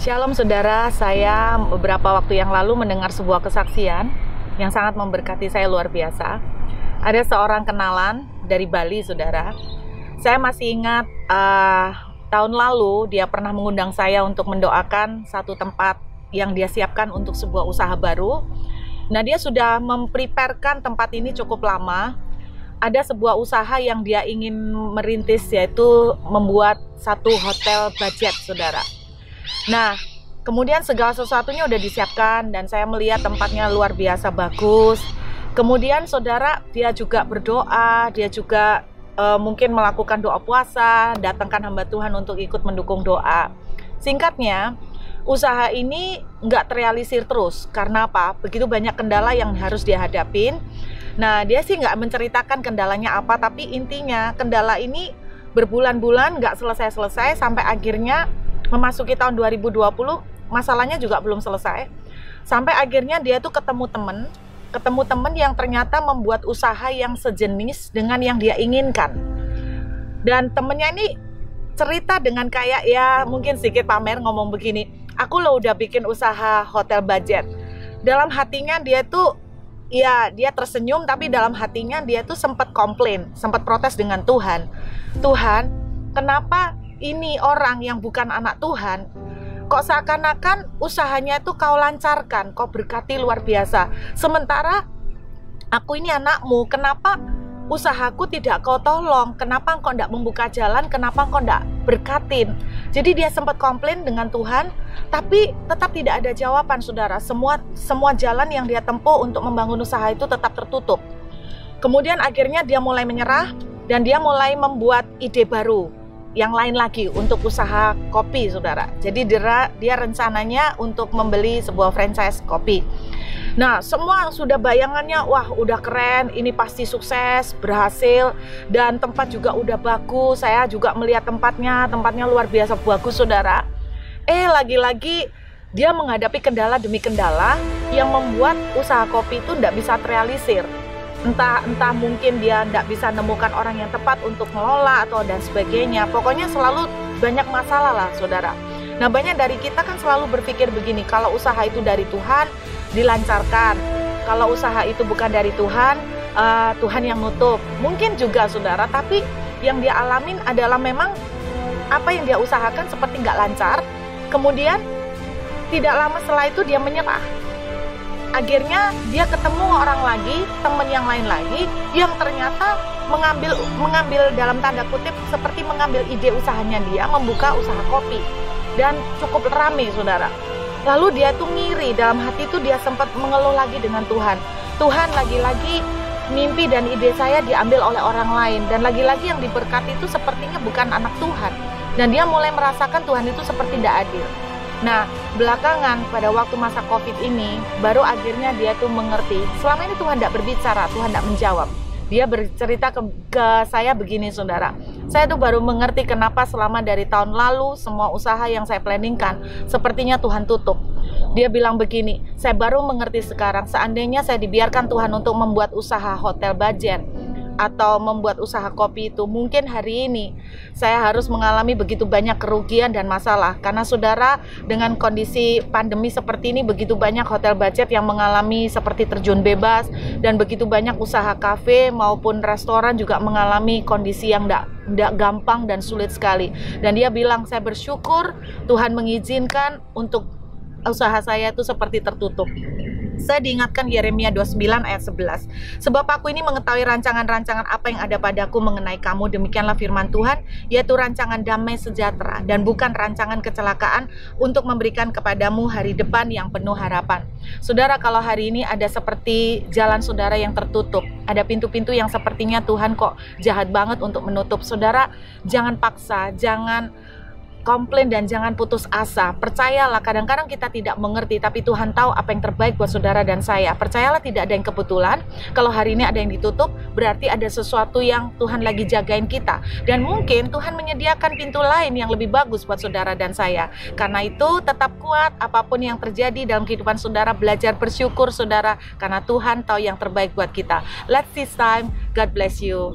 Shalom saudara, saya beberapa waktu yang lalu mendengar sebuah kesaksian yang sangat memberkati saya luar biasa. Ada seorang kenalan dari Bali saudara. Saya masih ingat tahun lalu dia pernah mengundang saya untuk mendoakan satu tempat yang dia siapkan untuk sebuah usaha baru. Nah, dia sudah mempreparekan tempat ini cukup lama. Ada sebuah usaha yang dia ingin merintis, yaitu membuat satu hotel budget saudara. Nah, kemudian segala sesuatunya udah disiapkan dan saya melihat tempatnya luar biasa bagus. Kemudian saudara, dia juga berdoa, dia juga mungkin melakukan doa puasa, datangkan hamba Tuhan untuk ikut mendukung doa. Singkatnya, usaha ini nggak terrealisir terus. Karena apa? Begitu banyak kendala yang harus dia hadapin. Nah, dia sih nggak menceritakan kendalanya apa, tapi intinya kendala ini berbulan-bulan nggak selesai-selesai sampai akhirnya memasuki tahun 2020, masalahnya juga belum selesai. Sampai akhirnya dia tuh ketemu temen yang ternyata membuat usaha yang sejenis dengan yang dia inginkan. Dan temennya ini cerita dengan kayak ya mungkin sedikit pamer, ngomong begini, aku lo udah bikin usaha hotel budget. Dalam hatinya dia tuh, ya dia tersenyum, tapi dalam hatinya dia tuh sempat komplain, sempat protes dengan Tuhan. Tuhan, kenapa ini orang yang bukan anak Tuhan, kok seakan-akan usahanya itu kau lancarkan, kau berkati luar biasa. Sementara aku ini anakmu, kenapa usahaku tidak kau tolong? Kenapa engkau tidak membuka jalan? Kenapa engkau tidak berkatin? Jadi dia sempat komplain dengan Tuhan, tapi tetap tidak ada jawaban saudara. Semua jalan yang dia tempuh untuk membangun usaha itu tetap tertutup. Kemudian akhirnya dia mulai menyerah dan dia mulai membuat ide baru yang lain lagi untuk usaha kopi saudara. Jadi dia rencananya untuk membeli sebuah franchise kopi. Nah, semua sudah bayangannya, wah udah keren, ini pasti sukses, berhasil, dan tempat juga udah bagus. Saya juga melihat tempatnya luar biasa bagus saudara. Lagi-lagi dia menghadapi kendala demi kendala yang membuat usaha kopi itu tidak bisa terrealisir. Entah mungkin dia tidak bisa nemukan orang yang tepat untuk mengelola atau dan sebagainya. Pokoknya selalu banyak masalah lah saudara. Nah, banyak dari kita kan selalu berpikir begini, kalau usaha itu dari Tuhan dilancarkan, kalau usaha itu bukan dari Tuhan, Tuhan yang nutup. Mungkin juga saudara, tapi yang dia alamin adalah memang apa yang dia usahakan seperti nggak lancar. Kemudian tidak lama setelah itu dia menyerah. Akhirnya dia ketemu orang lagi, teman yang lain lagi, yang ternyata mengambil dalam tanda kutip seperti mengambil ide usahanya dia, membuka usaha kopi. Dan cukup ramai saudara. Lalu dia tuh ngiri, dalam hati itu dia sempat mengeluh lagi dengan Tuhan. Tuhan, lagi-lagi mimpi dan ide saya diambil oleh orang lain. Dan lagi-lagi yang diberkati itu sepertinya bukan anak Tuhan. Dan dia mulai merasakan Tuhan itu seperti tidak adil. Nah, belakangan pada waktu masa COVID ini, baru akhirnya dia tuh mengerti, selama ini Tuhan tidak berbicara, Tuhan tidak menjawab. Dia bercerita ke saya begini saudara, saya tuh baru mengerti kenapa selama dari tahun lalu semua usaha yang saya planningkan, sepertinya Tuhan tutup. Dia bilang begini, saya baru mengerti sekarang, seandainya saya dibiarkan Tuhan untuk membuat usaha hotel budget, atau membuat usaha kopi itu, mungkin hari ini saya harus mengalami begitu banyak kerugian dan masalah. Karena saudara, dengan kondisi pandemi seperti ini, begitu banyak hotel budget yang mengalami seperti terjun bebas, dan begitu banyak usaha kafe maupun restoran juga mengalami kondisi yang tidak gampang dan sulit sekali. Dan dia bilang, saya bersyukur Tuhan mengizinkan untuk usaha saya itu seperti tertutup. Saya diingatkan Yeremia 29 ayat 11. Sebab aku ini mengetahui rancangan-rancangan apa yang ada padaku mengenai kamu, demikianlah firman Tuhan, yaitu rancangan damai sejahtera dan bukan rancangan kecelakaan, untuk memberikan kepadamu hari depan yang penuh harapan. Saudara, kalau hari ini ada seperti jalan saudara yang tertutup, ada pintu-pintu yang sepertinya Tuhan kok jahat banget untuk menutup, saudara, jangan paksa, jangan komplain dan jangan putus asa. Percayalah, kadang-kadang kita tidak mengerti, tapi Tuhan tahu apa yang terbaik buat saudara dan saya. Percayalah, tidak ada yang kebetulan. Kalau hari ini ada yang ditutup, berarti ada sesuatu yang Tuhan lagi jagain kita. Dan mungkin Tuhan menyediakan pintu lain yang lebih bagus buat saudara dan saya. Karena itu tetap kuat, apapun yang terjadi dalam kehidupan saudara, belajar bersyukur saudara, karena Tuhan tahu yang terbaik buat kita. Let's this time, God bless you.